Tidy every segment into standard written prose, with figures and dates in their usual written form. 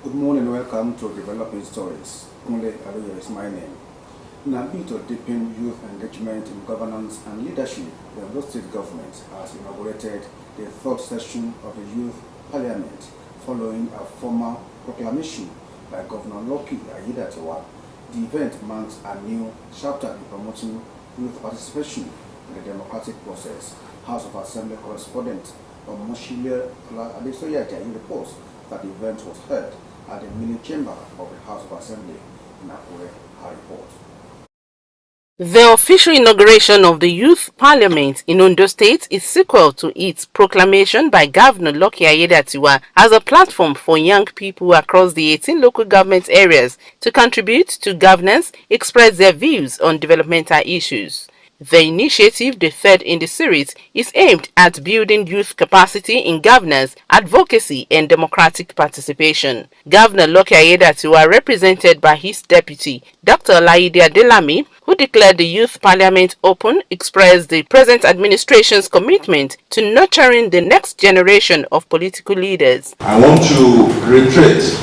Good morning, welcome to Developing Stories. Kunle Aluyo is my name. In a bid to deepen youth engagement in governance and leadership, the Ondo State government has inaugurated the third session of the Youth Parliament following a formal proclamation by Governor Lucky Aiyedatiwa. The event marks a new chapter in promoting youth participation in the democratic process. House of Assembly correspondent Osrc reports that the event was held at the mini chamber of the House of Assembly in Akure. Her report. The official inauguration of the Youth Parliament in Ondo State is sequel to its proclamation by Governor Lucky Aiyedatiwa as a platform for young people across the 18 local government areas to contribute to governance, express their views on developmental issues. The initiative, the third in the series, is aimed at building youth capacity in governance, advocacy, and democratic participation. Governor Lucky Aiyedatiwa, represented by his deputy, Dr. Olaide Adelami, who declared the Youth Parliament open, expressed the present administration's commitment to nurturing the next generation of political leaders. I want to reiterate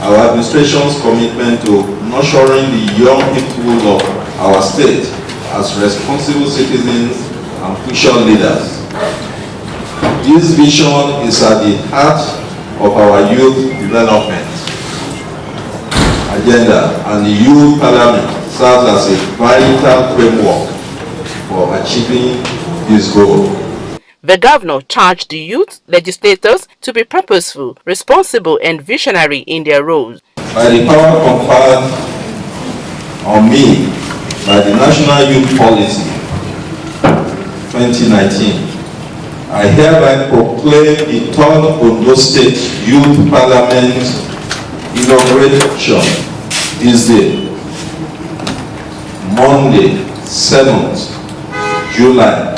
our administration's commitment to nurturing the young people of our state as responsible citizens and future leaders. This vision is at the heart of our youth development agenda, and the Youth Parliament serves as a vital framework for achieving this goal. The governor charged the youth legislators to be purposeful, responsible, and visionary in their roles. By the power conferred on me by the National Youth Policy 2019, I hereby proclaim the third Ondo State Youth Parliament inauguration this day, Monday, 7th July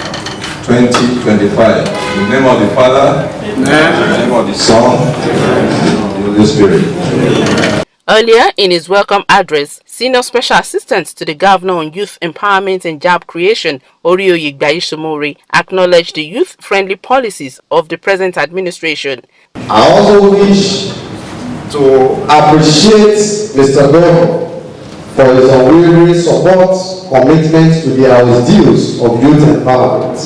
2025. In the name of the Father, in the name of the Son, and the Holy Spirit. Earlier, in his welcome address, Senior Special Assistant to the Governor on Youth Empowerment and Job Creation, Oriyoye Gbayisomore, acknowledged the youth-friendly policies of the present administration. I also wish to appreciate Mr. Governor for his unwavering support, commitment to the ideals of youth empowerment,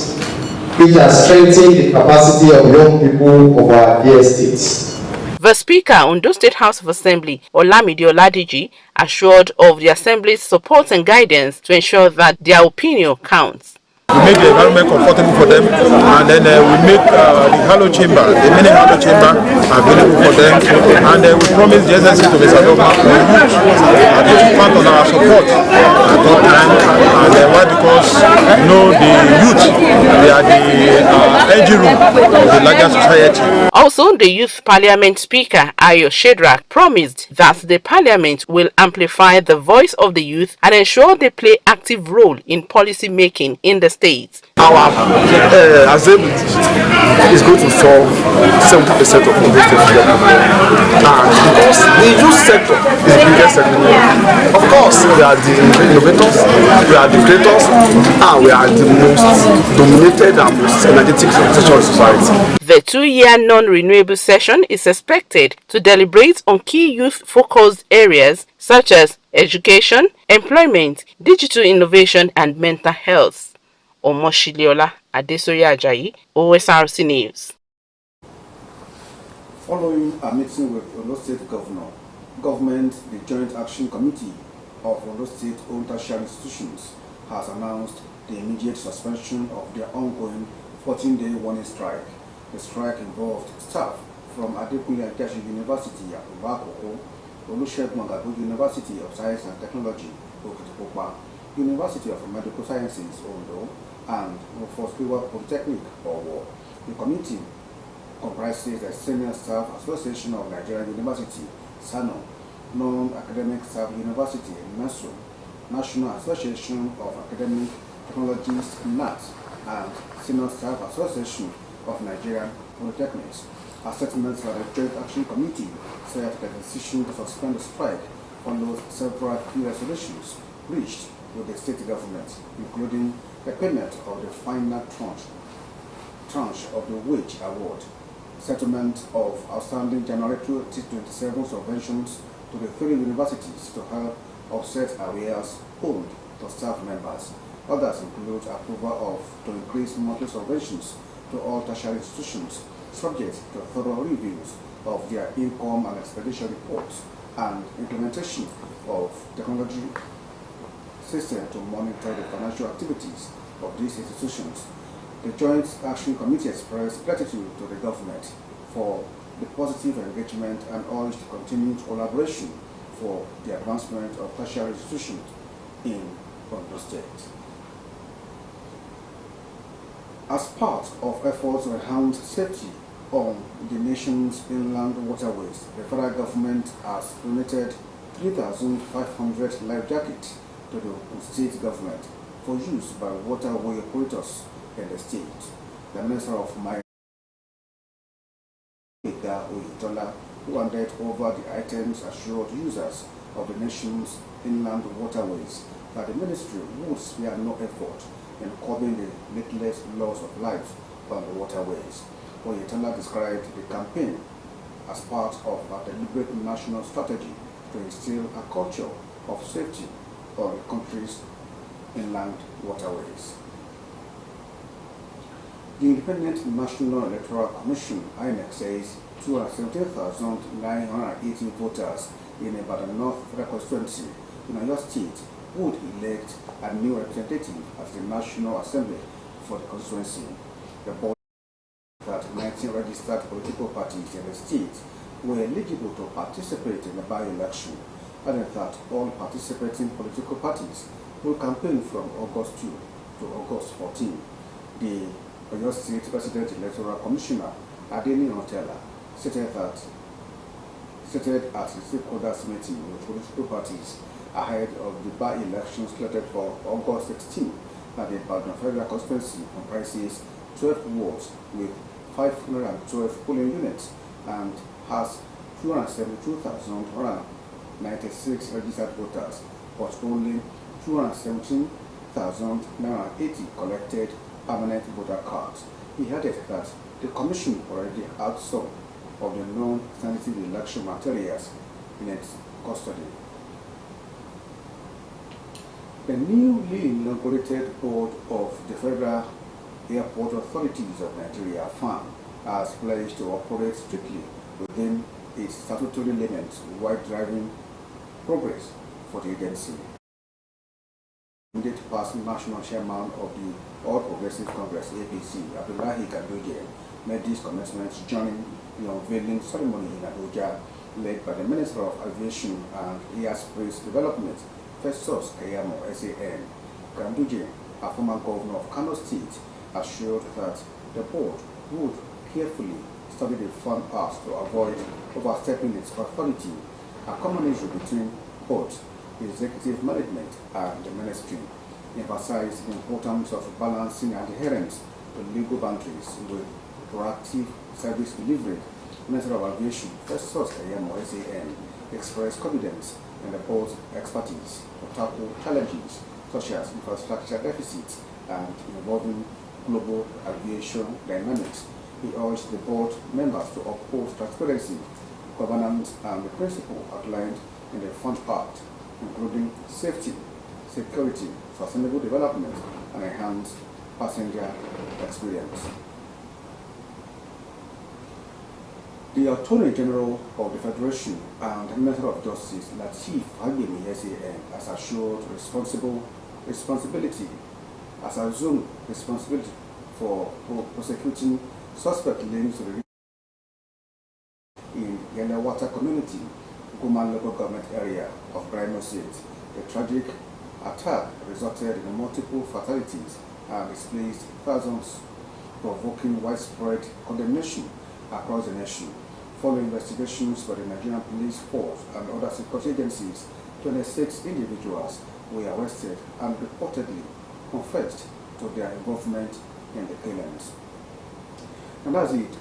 which has strengthened the capacity of young people of our dear states. The Speaker, Ondo State House of Assembly, Olamide Oladiji, assured of the Assembly's support and guidance to ensure that their opinion counts. We make the environment comfortable for them, and then we make the Halo Chamber, the mini Halo Chamber, available for them, and we promise the SSC to Mr. Governor to count on our support at all times, and why? Because the youth, they are the engine room of the larger society. Also, the Youth Parliament Speaker, Ayo Shedrack, promised that the Parliament will amplify the voice of the youth and ensure they play active role in policy making in the state. Our assembly is going to solve 70% of Ondo State problem. And because the youth sector is the biggest segment, of course, we are the innovators, we are the creators, and we are the most dominated and most energetic section of society. The 2-year non-renewable session is expected to deliberate on key youth-focused areas such as education, employment, digital innovation, and mental health. Omoshiliola Adesoye Ajayi, Osrc News. Following a meeting with Ondo State Government, the Joint Action Committee of Ondo State-owned tertiary institutions has announced the immediate suspension of their ongoing 14-day warning strike. The strike involved staff from Adekunle Ajayi University at Akoko, Olusegun Agbaje University of Science and Technology, Okitipupa, University of Medical Sciences, Ondo, and Rufus Polytechnic, Owo. The committee comprises the Senior Staff Association of Nigeria University, SANO, Non-Academic Staff University, NASU, National Association of Academic Technologists, NAT, and Senior Staff Association of Nigerian Polytechnics. A statement by the Joint Action Committee said that the decision to suspend the strike follows several key resolutions reached with the state government, including the payment of the final tranche of the wage award, settlement of outstanding January 2027 subventions to the 3 universities to help offset arrears owed to staff members. Others include approval to increase monthly subventions to all tertiary institutions, subject to thorough reviews of their income and expenditure reports and implementation of technology system to monitor the financial activities of these institutions. The Joint Action Committee expressed gratitude to the government for the positive engagement and urged continued collaboration for the advancement of tertiary institutions in Ondo State. As part of efforts to enhance safety on the nation's inland waterways, the federal government has donated 3,500 life jackets to the state government for use by waterway operators in the state. The Minister of Mine, who handed over the items, assured users of the nation's inland waterways that the ministry would spare no effort in curbing the needless loss of life on the waterways. Oyetola described the campaign as part of a deliberate national strategy to instill a culture of safety on the country's inland waterways. The Independent National Electoral Commission, INEC, says 217,980 voters in Ibadan North Federal Constituency in Oyo State would elect a new representative at the National Assembly for the constituency. The board that 19 registered political parties in the state were eligible to participate in the by-election, adding that all participating political parties will campaign from August 2 to August 14. The Oyo State President Electoral Commissioner Adeni Otela stated at the stakeholders meeting with political parties ahead of the by-election slated for August 16 that the Ibadan Federal Constituency comprises 12 wards with 512 polling units and has 272,196 registered voters, but only 217,980 collected permanent voter cards. He added that the Commission already had some of the non-sensitive election materials in its custody. The newly inaugurated board of the Federal Airport Authorities of Nigeria, FAM, has pledged to operate strictly within its statutory limits while driving progress for the agency. Immediate past national chairman of the All Progressive Congress (APC), Abdullahi Ganduje, made these commitments during the unveiling ceremony in Abuja, led by the Minister of Aviation and Airspace Development, Festus Kayamo, SAN. Ganduje, a former governor of Kano State, assured that the board would carefully study the fund path to avoid overstepping its authority, a common issue between both the executive management and the ministry, emphasized the importance of balancing adherence to legal boundaries with proactive service delivery. Minister of Aviation, Festus Kayamo, SAN, expressed confidence in the board's expertise to tackle challenges such as infrastructure deficits and involving global aviation dynamics. He urged the board members to uphold transparency, governance, and the principle outlined in the Fund Act, including safety, security, sustainable development, and enhanced passenger experience. The Attorney General of the Federation and Minister of Justice, Lateef Fagbemi, SAN, has assured responsibility for prosecuting suspect links to the in Yelawata community, Guman local government area of Brino State. The tragic attack resulted in multiple fatalities and displaced thousands, provoking widespread condemnation across the nation. Following investigations by the Nigerian Police Force and other security agencies, 26 individuals were arrested and reportedly confessed to their involvement in the killings. And that's it.